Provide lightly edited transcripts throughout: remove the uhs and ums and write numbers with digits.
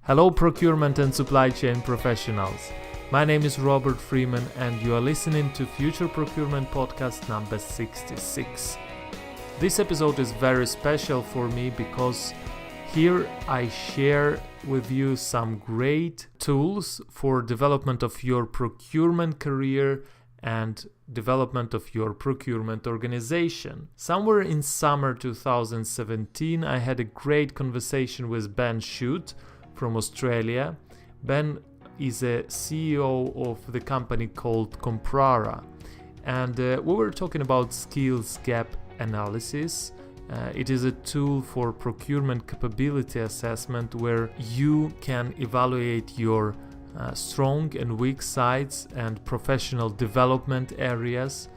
Hello procurement and supply chain professionals. My name is Robert Freeman and you are listening to Future Procurement Podcast number 66. This episode is very special for me because here I share with you some great tools for development of your procurement career and development of your procurement organization. Somewhere in summer 2017, I had a great conversation with Ben Shute from Australia. Ben is a CEO of the company called Comprara, and we were talking about skills gap analysis. It is a tool for procurement capability assessment where you can evaluate your strong and weak sides and professional development areas.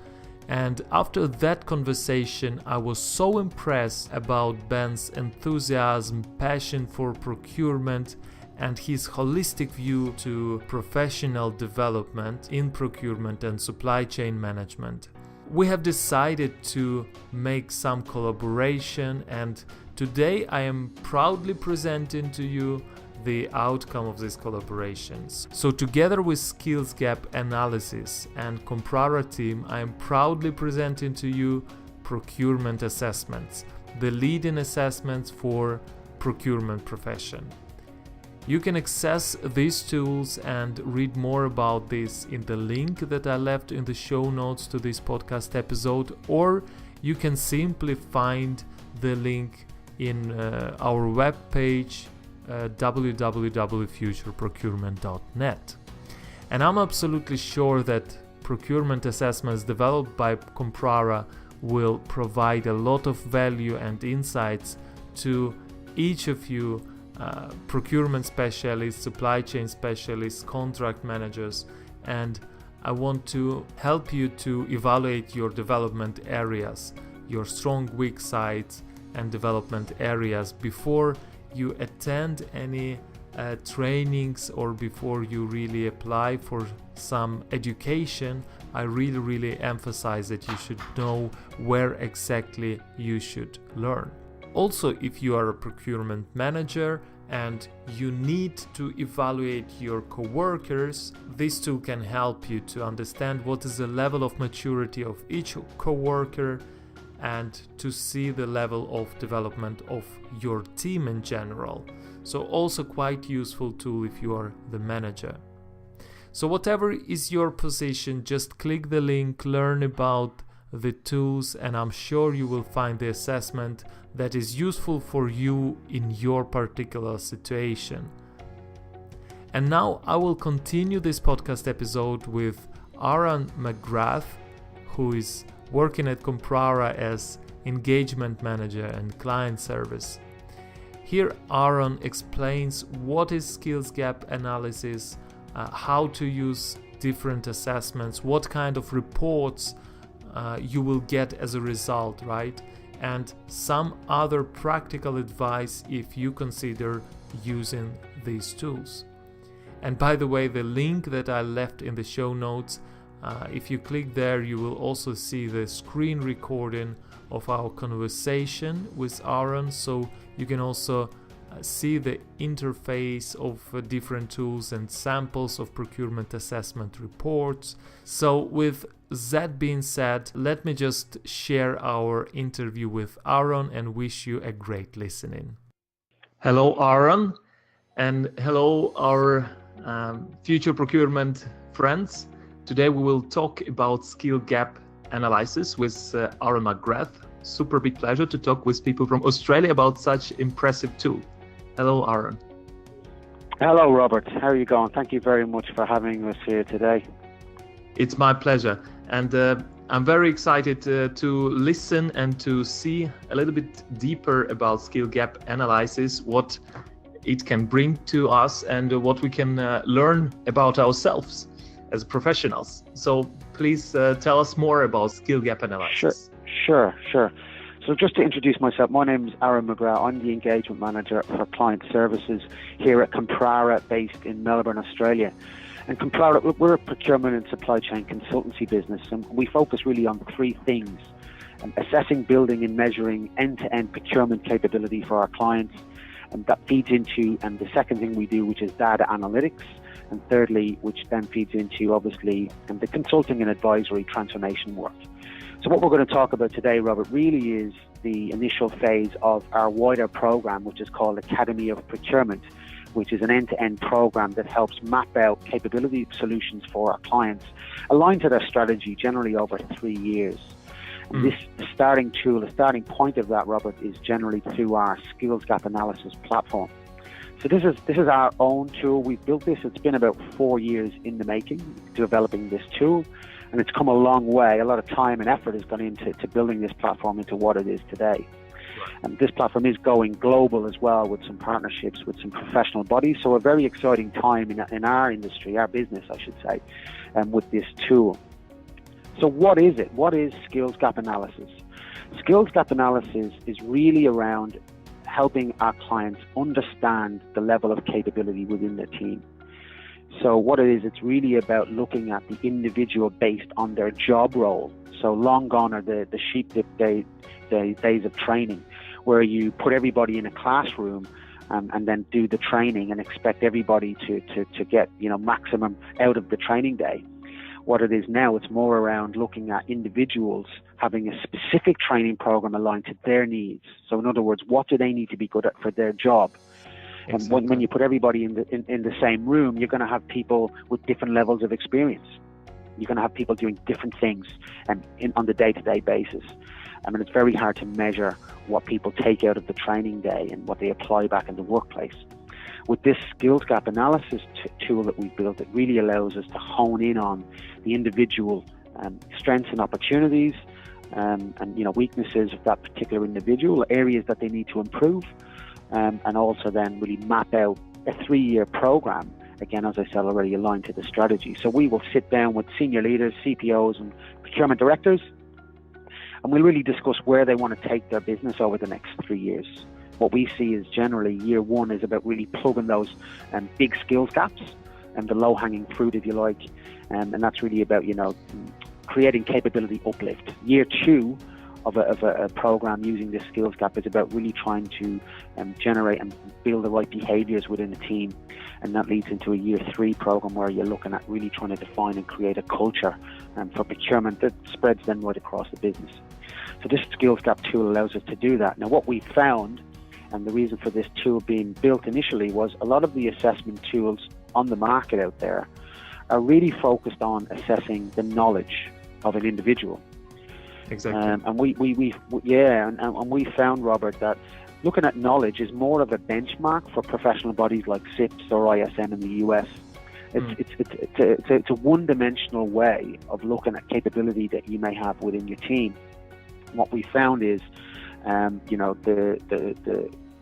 And after that conversation, I was so impressed about Ben's enthusiasm, passion for procurement, and his holistic view to professional development in procurement and supply chain management. We have decided to make some collaboration, and today I am proudly presenting to you the outcome of these collaborations. So together with Skills Gap Analysis and Comprara team, I am proudly presenting to you Procurement Assessments, the leading assessments for procurement profession. You can access these tools and read more about this in the link that I left in the show notes to this podcast episode, or you can simply find the link in our webpage www.futureprocurement.net. And I'm absolutely sure that procurement assessments developed by Comprara will provide a lot of value and insights to each of you procurement specialists, supply chain specialists, contract managers, and I want to help you to evaluate your development areas, your strong, weak sides and development areas before you attend any trainings or before you really apply for some education. I really emphasize that you should know where exactly you should learn. Also, if you are a procurement manager and you need to evaluate your coworkers, this tool can help you to understand what is the level of maturity of each coworker and to see the level of development of your team in general. So also quite useful tool if you are the manager. So whatever is your position, just click the link, learn about the tools, and I'm sure you will find the assessment that is useful for you in your particular situation. And now I will continue this podcast episode with Aaron McGrath, who is working at Comprara as engagement manager and client service. Here Aaron explains what is skills gap analysis, how to use different assessments, what kind of reports you will get as a result, right? And some other practical advice if you consider using these tools. And by the way, the link that I left in the show notes, if you click there, you will also see the screen recording of our conversation with Aaron, so you can also see the interface of different tools and samples of procurement assessment reports. So with that being said, let me just share our interview with Aaron and wish you a great listening. Hello Aaron, and hello our future procurement friends. Today we will talk about skill gap analysis with Aaron McGrath. Super big pleasure to talk with people from Australia about such impressive tool. Hello, Aaron. Hello, Robert. How are you going? Thank you very much for having us here today. It's my pleasure. And I'm very excited to listen and to see a little bit deeper about skill gap analysis, what it can bring to us and what we can learn about ourselves as professionals. So please tell us more about skill gap analysis. Sure. So just to introduce myself, my name is Aaron McGrath. I'm the engagement manager for client services here at Comprara, based in Melbourne, Australia. And Comprara, we're a procurement and supply chain consultancy business, and we focus really on three things: assessing, building and measuring end-to-end procurement capability for our clients, And that feeds into the second thing we do, which is data analytics. And thirdly, which then feeds into, obviously, the consulting and advisory transformation work. So what we're going to talk about today, Robert, really is the initial phase of our wider program, which is called Academy of Procurement, which is an end-to-end program that helps map out capability solutions for our clients, aligned to their strategy, generally over 3 years. And this starting tool, the starting point of that, Robert, is generally through our skills gap analysis platform. So this is our own tool. We've built this. It's been about 4 years in the making, developing this tool, and it's come a long way. A lot of time and effort has gone into building this platform into what it is today. And this platform is going global as well, with some partnerships with some professional bodies. So a very exciting time in our industry, our business, I should say, with this tool. So what is it? What is skills gap analysis? Skills gap analysis is really around helping our clients understand the level of capability within their team. So what it is, it's really about looking at the individual based on their job role. So long gone are the sheep dip days of training, where you put everybody in a classroom and then do the training and expect everybody to get maximum out of the training day. What it is now, it's more around looking at individuals having a specific training program aligned to their needs. So in other words, what do they need to be good at for their job? Exactly. And when you put everybody in the same room, you're going to have people with different levels of experience. You're going to have people doing different things on the day-to-day basis. I mean, it's very hard to measure what people take out of the training day and what they apply back in the workplace. With this skills gap analysis tool that we've built, it really allows us to hone in on the individual strengths and opportunities and weaknesses of that particular individual, areas that they need to improve, and also then really map out a 3-year program, again, as I said already, aligned to the strategy. So we will sit down with senior leaders, CPOs and procurement directors, and we'll really discuss where they want to take their business over the next 3 years. What we see is generally year one is about really plugging those big skills gaps and the low-hanging fruit, if you like, and that's really about creating capability uplift. Year two of a program using this skills gap is about really trying to generate and build the right behaviours within a team, and that leads into a year 3 program where you're looking at really trying to define and create a culture for procurement that spreads then right across the business. So this skills gap tool allows us to do that. Now, what we found, and the reason for this tool being built initially, was a lot of the assessment tools on the market out there are really focused on assessing the knowledge of an individual. Exactly. And we found, Robert, that looking at knowledge is more of a benchmark for professional bodies like SIPS or ISM in the US. It's a one-dimensional way of looking at capability that you may have within your team. What we found is,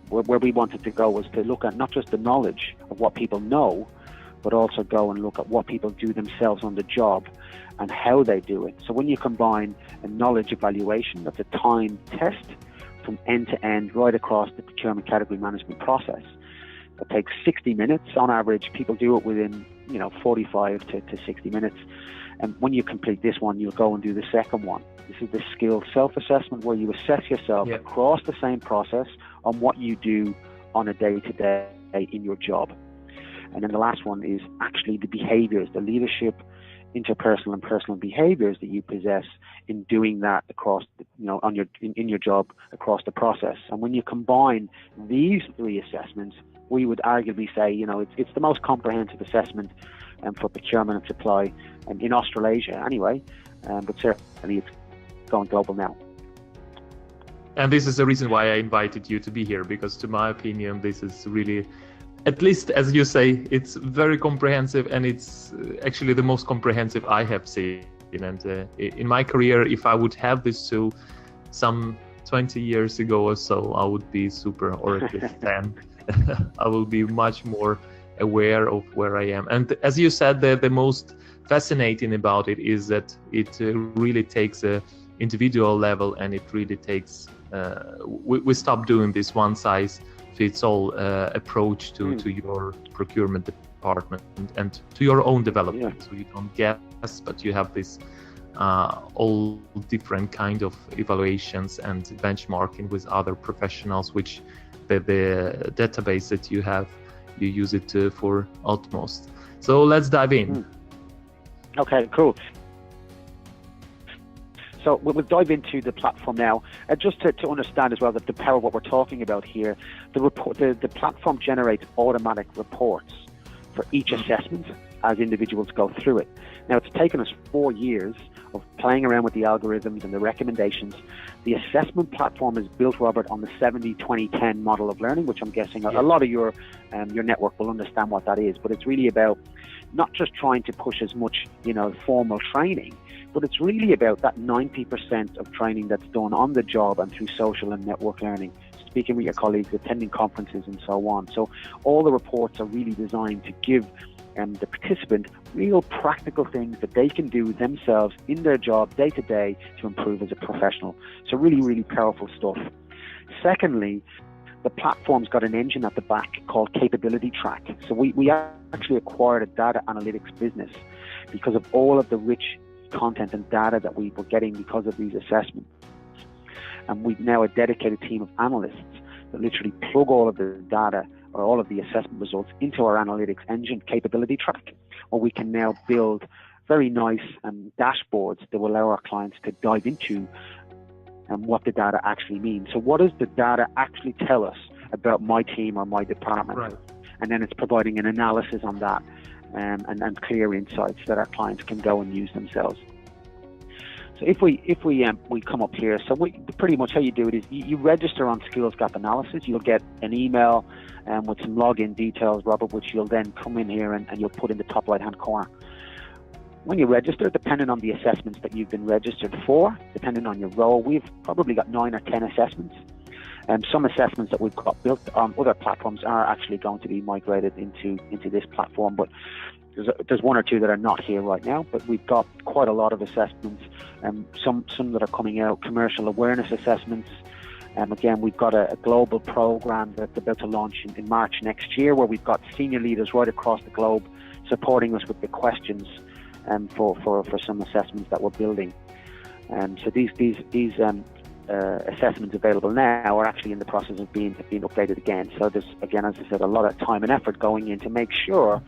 where we wanted to go was to look at not just the knowledge of what people know, but also go and look at what people do themselves on the job and how they do it. So when you combine a knowledge evaluation, that's a time test from end to end right across the procurement category management process. It takes 60 minutes on average. People do it within 45 to 60 minutes. And when you complete this one, you'll go and do the second one. This is the skill self-assessment, where you assess yourself across the same process on what you do on a day-to-day in your job. And then the last one is actually the behaviors, the leadership, interpersonal and personal behaviors that you possess in doing that across, in your job across the process. And when you combine these 3 assessments, we would arguably say, it's the most comprehensive assessment for procurement and supply in Australasia anyway, but certainly it's going global now. And this is the reason why I invited you to be here, because to my opinion, this is really, at least as you say, it's very comprehensive, and it's actually the most comprehensive I have seen. And in my career, if I would have this tool some 20 years ago or so, I would be super, or at least 10. I will be much more aware of where I am. And as you said, the most fascinating about it is that it really takes a individual level, and it really takes we stop doing this one size fits all approach to your procurement department and to your own development. So you don't guess, but you have this all different kind of evaluations and benchmarking with other professionals, which the database that you have, you use it for utmost. So let's dive in. Okay, cool. So we'll dive into the platform now, just to understand as well that the power of what we're talking about here. The platform generates automatic reports for each assessment as individuals go through it. Now, it's taken us 4 years of playing around with the algorithms and the recommendations. The assessment platform is built, Robert, on the 70-20-10 model of learning, which I'm guessing a lot of your network will understand what that is. But it's really about not just trying to push as much, formal training, but it's really about that 90% of training that's done on the job and through social and network learning, speaking with your colleagues, attending conferences and so on. So all the reports are really designed to give the participant real practical things that they can do themselves in their job day to day to improve as a professional. So really, really powerful stuff. Secondly, the platform's got an engine at the back called Capability Track. So we actually acquired a data analytics business because of all of the rich content and data that we were getting because of these assessments. And we've now a dedicated team of analysts that literally plug all of the data or all of the assessment results into our analytics engine, Capability Track, where we can now build very nice dashboards that will allow our clients to dive into what the data actually means. So what does the data actually tell us about my team or my department? Right. And then it's providing an analysis on that and clear insights that our clients can go and use themselves. So if we come up here, so pretty much how you do it is you register on Skills Gap Analysis. You'll get an email with some login details, Robert, which you'll then come in here and you'll put in the top right-hand corner. When you register, depending on the assessments that you've been registered for, depending on your role, we've probably got 9 or 10 assessments. Some assessments that we've got built on other platforms are actually going to be migrated into this platform, but there's 1 or 2 that are not here right now. But we've got quite a lot of assessments, some that are coming out, commercial awareness assessments. Again, we've got a global program that's about to launch in March next year, where we've got senior leaders right across the globe supporting us with the questions for some assessments that we're building. So these assessments available now are actually in the process of being updated again. So there's, again, as I said, a lot of time and effort going in to make sure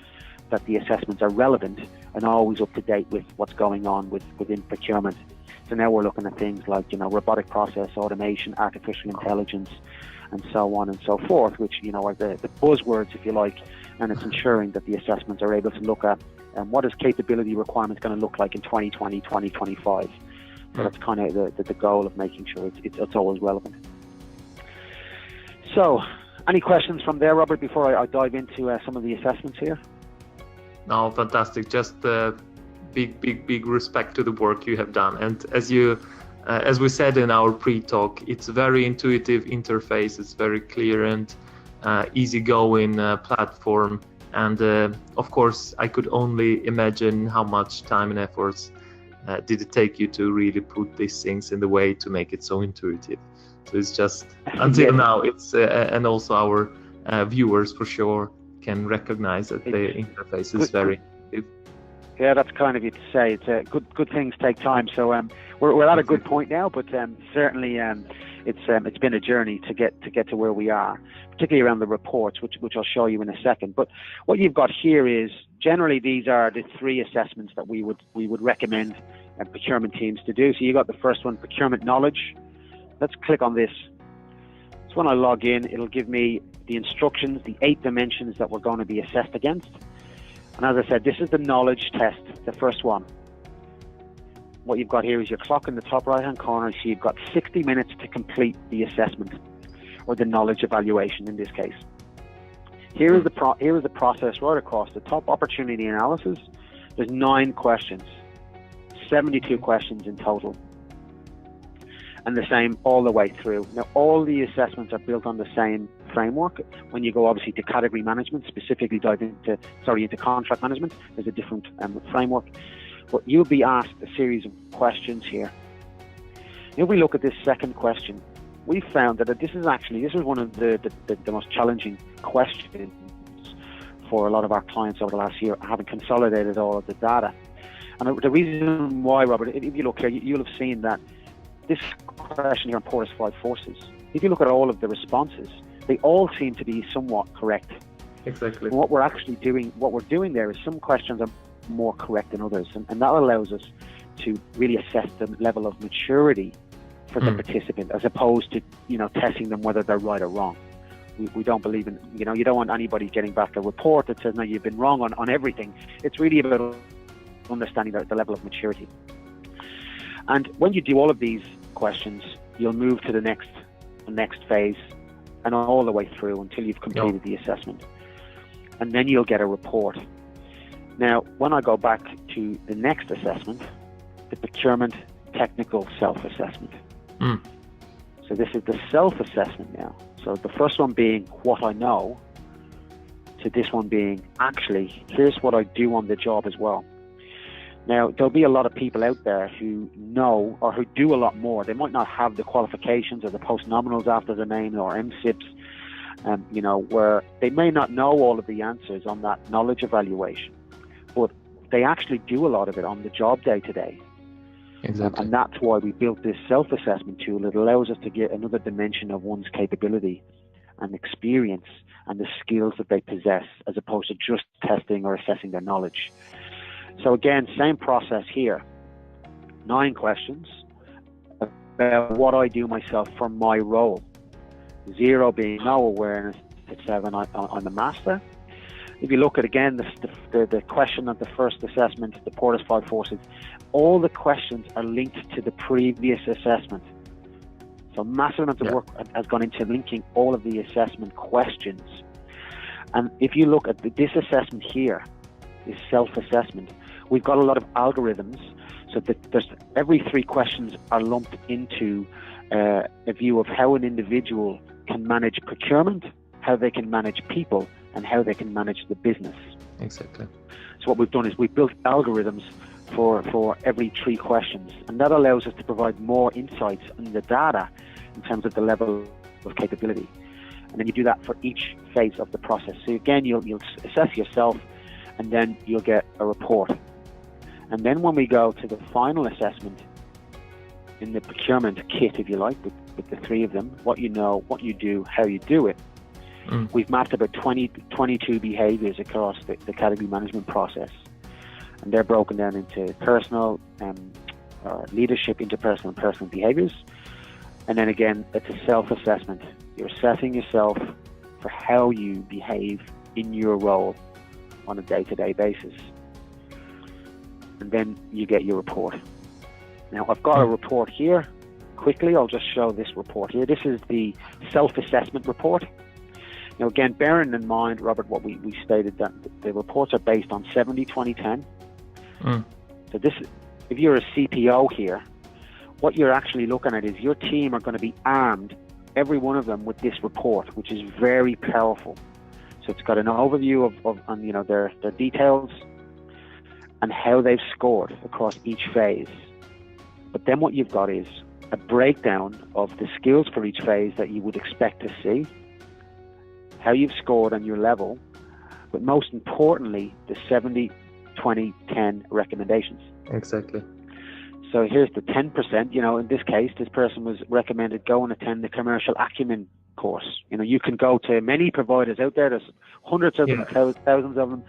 that the assessments are relevant and always up to date with what's going on within procurement. So now we're looking at things like, robotic process automation, artificial intelligence, and so on and so forth, which, are the buzzwords, if you like, and it's ensuring that the assessments are able to look at what is capability requirements going to look like in 2020, 2025. So that's kind of the goal of making sure it's always relevant. So, any questions from there, Robert, before I dive into some of the assessments here? No, fantastic. Just big respect to the work you have done. And as we said in our pre-talk, it's a very intuitive interface. It's very clear and easygoing platform. And of course, I could only imagine how much time and efforts did it take you to really put these things in the way to make it so intuitive. So it's just until now, it's and also our viewers for sure can recognize that the interface is very. Yeah, that's kind of you to say. It's good things take time. So we're at a good point now, but certainly it's been a journey to get to where we are, particularly around the reports, which I'll show you in a second. But what you've got here is generally these are the 3 assessments that we would recommend procurement teams to do. So you got the first one, procurement knowledge. Let's click on this. So when I log in, it'll give me the instructions, the 8 dimensions that we're going to be assessed against. And as I said, this is the knowledge test, the first one. What you've got here is your clock in the top right-hand corner. So you've got 60 minutes to complete the assessment, or the knowledge evaluation in this case. Here is the process right across the top. Opportunity analysis. There's 9 questions, 72 questions in total, and the same all the way through. Now, all the assessments are built on the same framework. When you go obviously to category management, specifically dive into contract management, there's a different framework. But you'll be asked a series of questions here. If we look at this second question, we found that this was one of the most challenging questions for a lot of our clients over the last year, having consolidated all of the data. And the reason why, Robert, if you look here, you'll have seen that this question here on Porter's 5 forces, if you look at all of the responses, they all seem to be somewhat correct. Exactly. And what we're doing there is some questions are more correct than others, and that allows us to really assess the level of maturity for the participant, as opposed to, testing them whether they're right or wrong. We don't believe in, you don't want anybody getting back a report that says, no, you've been wrong on everything. It's really about understanding the level of maturity. And when you do all of these questions, you'll move to the next phase, and all the way through until you've completed the assessment. And then you'll get a report. Now, when I go back to the next assessment, the procurement technical self-assessment. So this is the self-assessment now. So the first one being what I know, to this one being actually, here's what I do on the job as well. Now, there'll be a lot of people out there who know or who do a lot more. They might not have the qualifications or the post-nominals after the name or MSIPs, where they may not know all of the answers on that knowledge evaluation, but they actually do a lot of it on the job day to day. Exactly. And that's why we built this self-assessment tool. It allows us to get another dimension of one's capability and experience and the skills that they possess, as opposed to just testing or assessing their knowledge. So again, same process here. 9 questions about what I do myself for my role. 0 being no awareness, 7 I'm a master. If you look at again the question of the first assessment, the Porter's 5 forces, all the questions are linked to the previous assessment. So massive amounts of work has gone into linking all of the assessment questions. And if you look at this assessment here, this self-assessment, we've got a lot of algorithms, so that every 3 questions are lumped into a view of how an individual can manage procurement, how they can manage people, and how they can manage the business. Exactly. So what we've done is we've built algorithms for every 3 questions, and that allows us to provide more insights on the data in terms of the level of capability. And then you do that for each phase of the process. So again, you'll assess yourself, and then you'll get a report. And then when we go to the final assessment in the procurement kit, if you like, with the 3 of them, what you know, what you do, how you do it, we've mapped about 22 behaviors across the category management process. And they're broken down into personal, leadership, interpersonal, and personal behaviors. And then again, it's a self-assessment. You're assessing yourself for how you behave in your role on a day-to-day basis. And then you get your report. Now, I've got a report here. Quickly, I'll just show this report here. This is the self-assessment report. Now, again, bearing in mind, Robert, what we stated, that the reports are based on 70-20-10. So this, if you're a CPO here, what you're actually looking at is your team are going to be armed, every one of them, with this report, which is very powerful. So it's got an overview of their details and how they've scored across each phase. But then what you've got is a breakdown of the skills for each phase that you would expect to see, how you've scored on your level, but most importantly, the 70-20-10 recommendations. Exactly. So here's the 10%. In this case, this person was recommended go and attend the commercial acumen course. You can go to many providers out there. There's hundreds of them, thousands of them,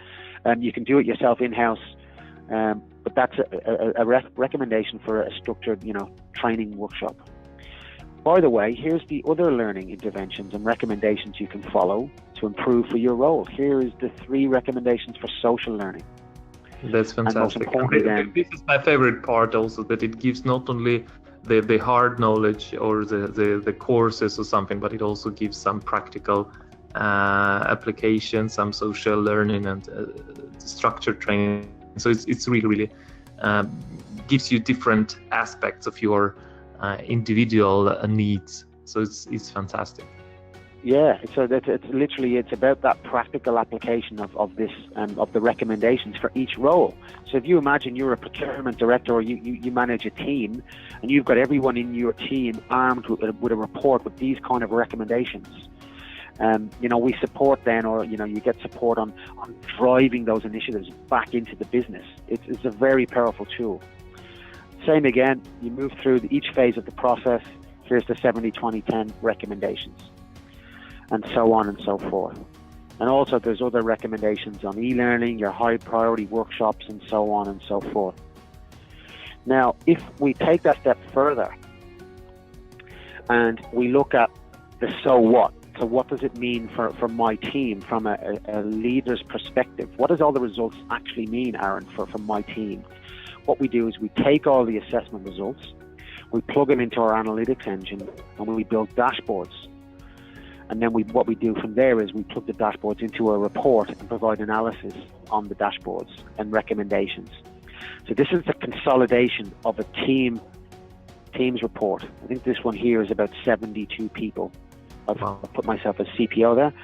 and you can do it yourself in-house. But that's a recommendation for a structured, training workshop. By the way, here's the other learning interventions and recommendations you can follow to improve for your role. Here is the 3 recommendations for social learning. That's fantastic. This is my favorite part also, that it gives not only the hard knowledge or the courses or something, but it also gives some practical application, some social learning and structured training. So it's really gives you different aspects of your individual needs. So it's fantastic. Yeah, so it's about that practical application of this of the recommendations for each role. So if you imagine you're a procurement director or you manage a team, and you've got everyone in your team armed with a report with these kind of recommendations. We support then, or you get support on driving those initiatives back into the business. It's a very powerful tool. Same again, you move through each phase of the process. Here's the 70-20-10 recommendations. and so on and so forth. And also there's other recommendations on e-learning, your high priority workshops, and so on and so forth. Now, if we take that step further and we look at the so what, so what does it mean for my team from a leader's perspective? What does all the results actually mean, Aaron, for my team? What we do is we take all the assessment results, we plug them into our analytics engine, and we build dashboards. And then what we do from there is we plug the dashboards into a report and provide analysis on the dashboards and recommendations. So this is the consolidation of a team's report. I think this one here is about 72 people. I've put myself as CPO there,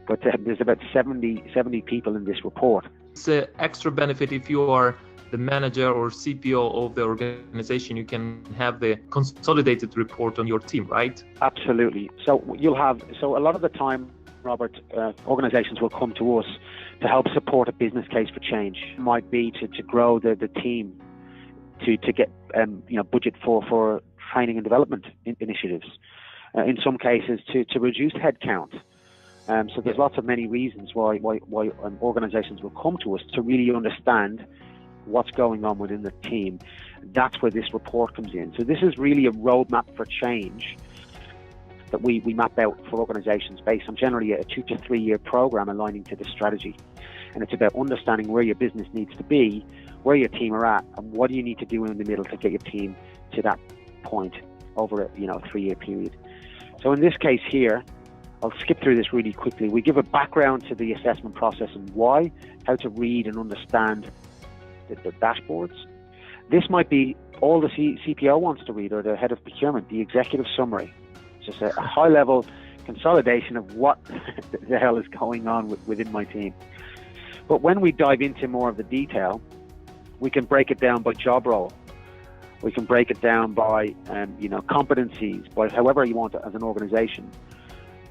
but there's about 70 people in this report. It's an extra benefit if you are the manager or CPO of the organization. You can have the consolidated report on your team, right? Absolutely. So a lot of the time, Robert, organizations will come to us to help support a business case for change. It might be to grow the team, to get budget for training and development initiatives. In some cases, to reduce headcount. So there's lots of many reasons why organizations will come to us to really understand what's going on within the team. That's where this report comes in. So this is really a roadmap for change that we map out for organizations based on generally a 2 to 3 year program aligning to the strategy. And it's about understanding where your business needs to be, where your team are at, and what do you need to do in the middle to get your team to that point over a 3 year period. So in this case here, I'll skip through this really quickly. We give a background to the assessment process and why, how to read and understand the dashboards. This might be all the CPO wants to read, or the head of procurement, the executive summary. It's just a high-level consolidation of what the hell is going on within my team. But when we dive into more of the detail, we can break it down by job role. We can break it down by competencies, by however you want it as an organization.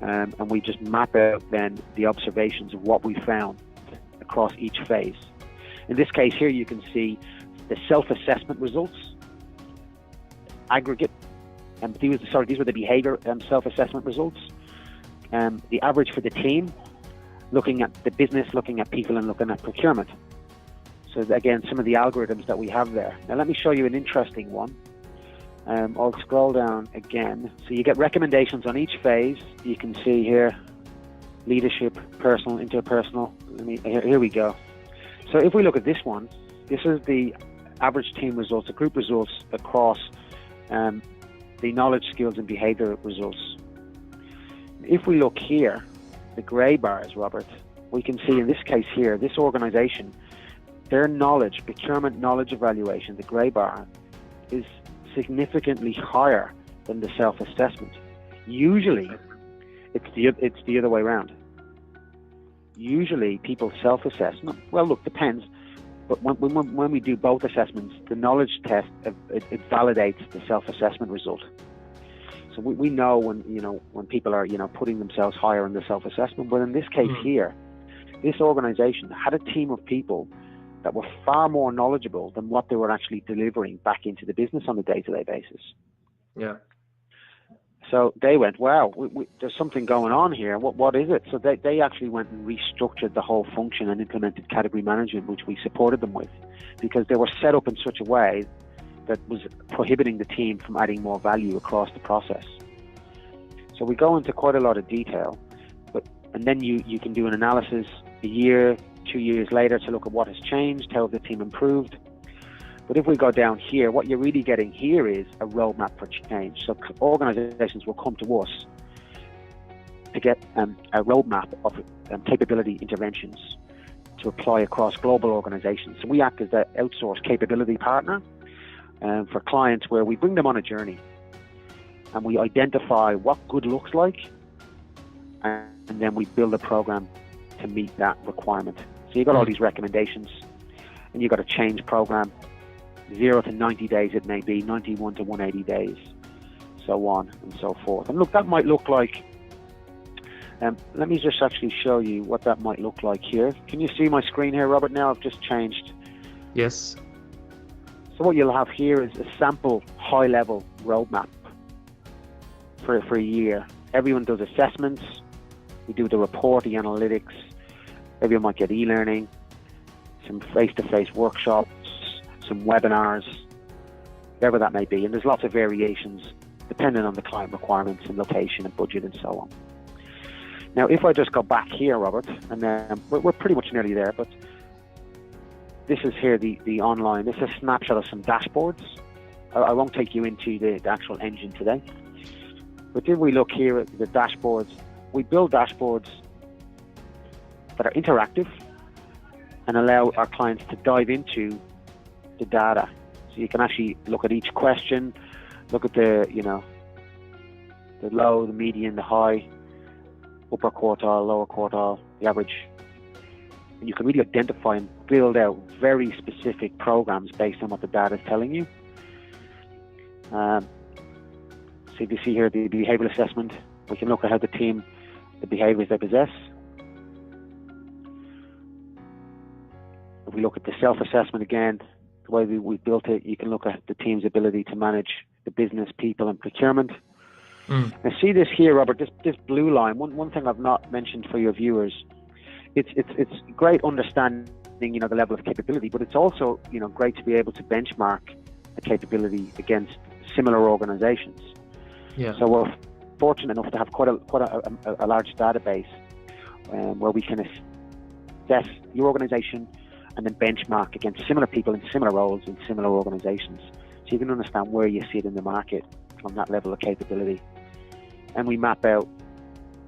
And we just map out then the observations of what we found across each phase. In this case here, you can see the self-assessment results, aggregate, and these were the behavior self-assessment results. The average for the team, looking at the business, looking at people, and looking at procurement. So again, some of the algorithms that we have there. Now let me show you an interesting one. I'll scroll down again. So you get recommendations on each phase. You can see here, leadership, personal, interpersonal. Here we go. So if we look at this one, this is the average team results, the group results across the knowledge, skills, and behavior results. If we look here, the gray bars, Robert, we can see in this case here, this organization, their knowledge, procurement knowledge evaluation, the gray bar, is significantly higher than the self-assessment. Usually, it's the other way around. Usually, people self-assess. Well, look, depends. But when we do both assessments, the knowledge test it validates the self-assessment result. So we know when people are putting themselves higher in the self-assessment. But in this case here, this organization had a team of people that were far more knowledgeable than what they were actually delivering back into the business on a day-to-day basis. Yeah. So they went, wow, there's something going on here. What is it? So they actually went and restructured the whole function and implemented category management, which we supported them with, because they were set up in such a way that was prohibiting the team from adding more value across the process. So we go into quite a lot of detail, and then you can do an analysis a year, 2 years later to look at what has changed, how the team improved. But if we go down here, what you're really getting here is a roadmap for change. So organizations will come to us to get a roadmap of capability interventions to apply across global organizations. So we act as the outsourced capability partner for clients, where we bring them on a journey and we identify what good looks like, and then we build a program to meet that requirement. So you've got all these recommendations, and you've got a change program, 0 to 90 days it may be, 91 to 180 days, so on and so forth. And look, that might look like, let me just actually show you what that might look like here. Can you see my screen here, Robert? Now I've just changed. Yes. So what you'll have here is a sample high-level roadmap for a year. Everyone does assessments, We do the report, the analytics. Maybe you might get e-learning, some face-to-face workshops, some webinars, whatever that may be. And there's lots of variations depending on the client requirements and location and budget and so on. Now, if I just go back here, Robert, and we're pretty much nearly there, but this is here the online. This is a snapshot of some dashboards. I won't take you into the actual engine today. But if we look here at the dashboards, we build dashboards that are interactive and allow our clients to dive into the data. So you can actually look at each question, look at the low, the median, the high, upper quartile, lower quartile, the average. And you can really identify and build out very specific programs based on what the data is telling you. So if you see here the behavioral assessment, we can look at how the team, the behaviors they possess. If we look at the self-assessment again, the way we built it, you can look at the team's ability to manage the business, people, and procurement. Now see this here, Robert, this blue line. One thing I've not mentioned for your viewers, it's great understanding, the level of capability, but it's also, great to be able to benchmark a capability against similar organizations. Yeah. So we're fortunate enough to have quite a large database where we can assess your organization and then benchmark against similar people in similar roles in similar organizations. So you can understand where you sit in the market on that level of capability. And we map out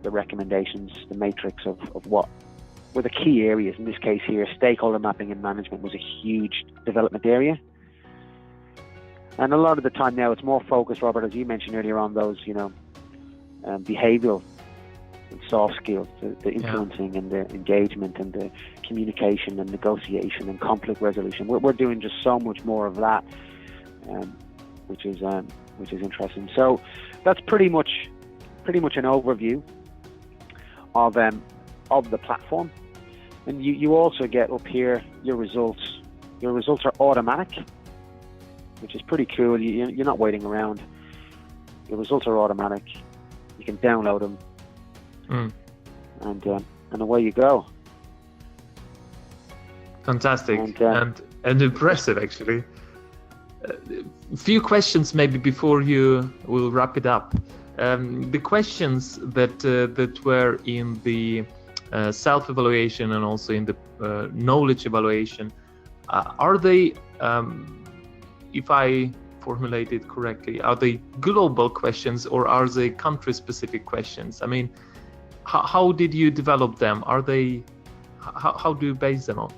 the recommendations, the matrix of what were the key areas. In this case here, stakeholder mapping and management was a huge development area. And a lot of the time now it's more focused, Robert, as you mentioned earlier, on those, behavioral and soft skills, the influencing and the engagement and the communication and negotiation and conflict resolution. We're doing just so much more of that, which is interesting. So that's pretty much an overview of the platform. And you also get up here your results. Your results are automatic, which is pretty cool. You're not waiting around. Your results are automatic. You can download them, and away you go. Fantastic and impressive, actually. A few questions maybe before you will wrap it up. The questions that were in the self-evaluation and also in the knowledge evaluation, are they, if I formulate it correctly, are they global questions or are they country-specific questions? I mean, how did you develop them? Are they, how do you base them on?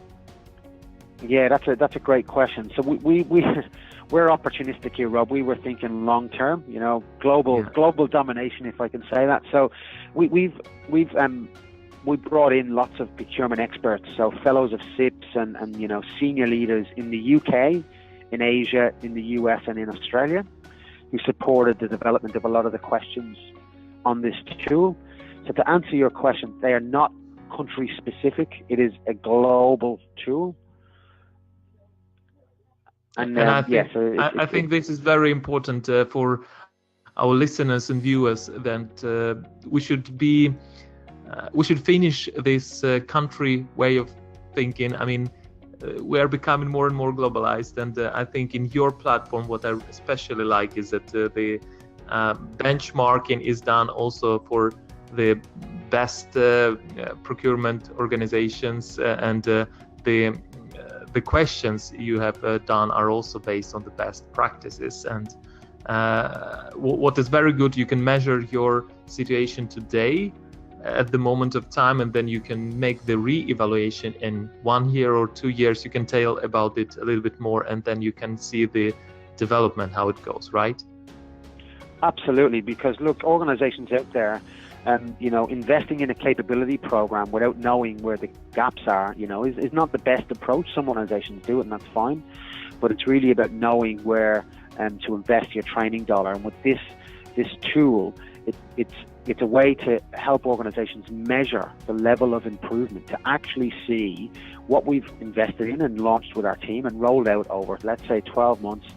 Yeah, that's a great question. So we're opportunistic here, Rob. We were thinking long term, global domination, if I can say that. So we brought in lots of procurement experts, so fellows of SIPs and senior leaders in the UK, in Asia, in the US, and in Australia, who supported the development of a lot of the questions on this tool. So to answer your question, they are not country specific. It is a global tool. And I think this is very important for our listeners and viewers, that we should finish this country way of thinking. I mean, we are becoming more and more globalized, and I think in your platform, what I especially like is that the benchmarking is done also for the best procurement organizations, and the questions you have done are also based on the best practices. And what is very good, you can measure your situation today at the moment of time, and then you can make the re-evaluation in 1 year or 2 years. You can tell about it a little bit more, and then you can see the development, how it goes, right? Absolutely, because look, organizations out there, investing in a capability program without knowing where the gaps are, is not the best approach. Some organizations do it, and that's fine. But it's really about knowing where to invest your training dollar. And with this tool, it's a way to help organizations measure the level of improvement, to actually see what we've invested in and launched with our team and rolled out over, let's say, 12 months.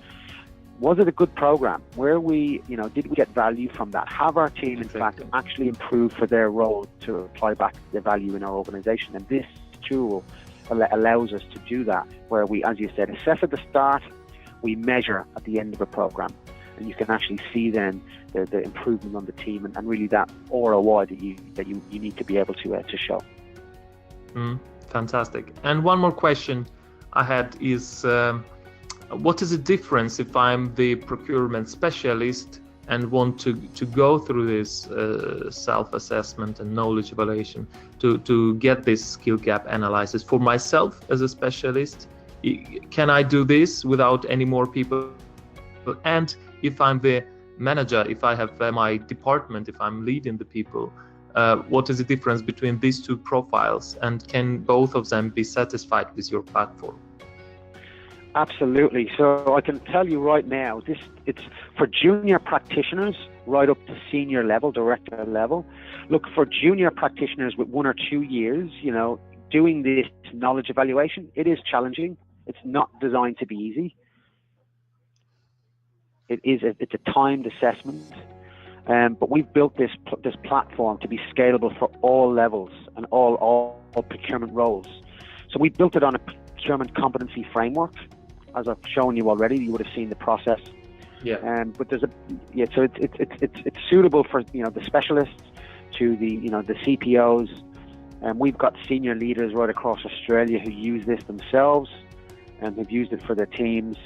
Was it a good program? Did we get value from that? Have our team, in fact, actually improved for their role to apply back the value in our organization? And this tool allows us to do that, where we, as you said, assess at the start, we measure at the end of a program, and you can actually see then the improvement on the team and really that ROI that you need to be able to show. Fantastic. And one more question I had is, what is the difference if I'm the procurement specialist and want to go through this self-assessment and knowledge evaluation to get this skill gap analysis for myself as a specialist? Can I do this without any more people? And if I'm the manager, if I have my department, if I'm leading the people, what is the difference between these two profiles, and can both of them be satisfied with your platform? Absolutely. So I can tell you right now, it's for junior practitioners right up to senior level, director level. Look, for junior practitioners with 1 or 2 years, doing this knowledge evaluation, it is challenging. It's not designed to be easy. It's a timed assessment, but we've built this platform to be scalable for all levels and all procurement roles. So we built it on a procurement competency framework. As I've shown you already, you would have seen the process. Yeah. But so it's suitable for the specialists to the CPOs, and we've got senior leaders right across Australia who use this themselves and have used it for their teams.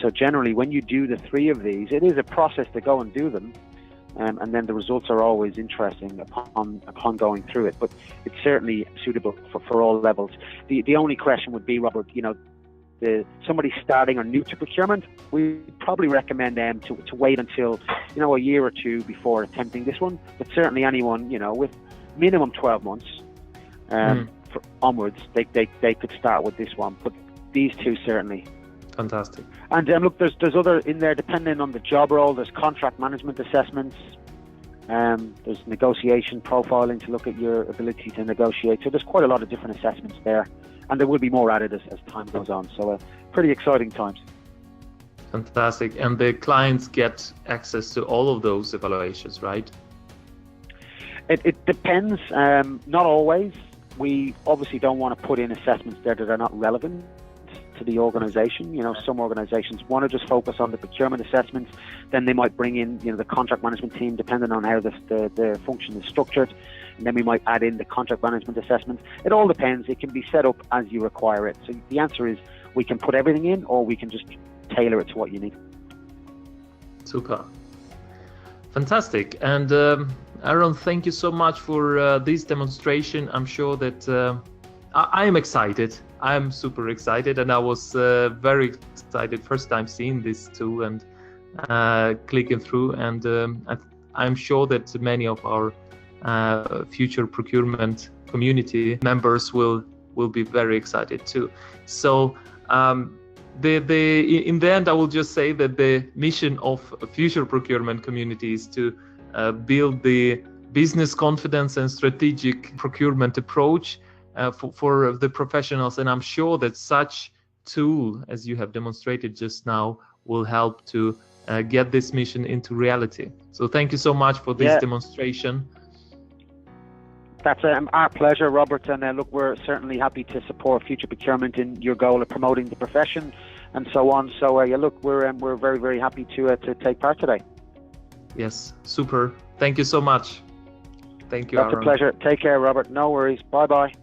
So generally, when you do the 3 of these, it is a process to go and do them, and then the results are always interesting upon going through it. But it's certainly suitable for all levels. The only question would be, Robert, somebody starting or new to procurement, we probably recommend them to wait until a year or 2 before attempting this one. But certainly anyone with minimum 12 months onwards, they could start with this one. But these 2 certainly. Fantastic. And look, there's other in there depending on the job role. There's contract management assessments. There's negotiation profiling to look at your ability to negotiate. So there's quite a lot of different assessments there. And there will be more added as time goes on. So pretty exciting times. Fantastic. And the clients get access to all of those evaluations, right? It depends. Not always. We obviously don't want to put in assessments there that are not relevant to the organization. Some organizations want to just focus on the procurement assessments. Then they might bring in the contract management team, depending on how the function is structured. And then we might add in the contract management assessment. It all depends. It can be set up as you require it. So the answer is we can put everything in, or we can just tailor it to what you need. Super. Fantastic. And Aaron, thank you so much for this demonstration. I'm sure that I am excited. I'm super excited, and I was very excited first time seeing this tool and clicking through. And I'm sure that many of our future procurement community members will be very excited too. So in the end, I will just say that the mission of future procurement community is to build the business confidence and strategic procurement approach for the professionals. And I'm sure that such tool, as you have demonstrated just now, will help to get this mission into reality. So thank you so much for this demonstration. That's our pleasure, Robert. And look, we're certainly happy to support future procurement in your goal of promoting the profession and so on. So look, we're very, very happy to take part today. Yes, super. Thank you so much. Thank you, That's Aaron. a pleasure. Take care, Robert. No worries. Bye-bye.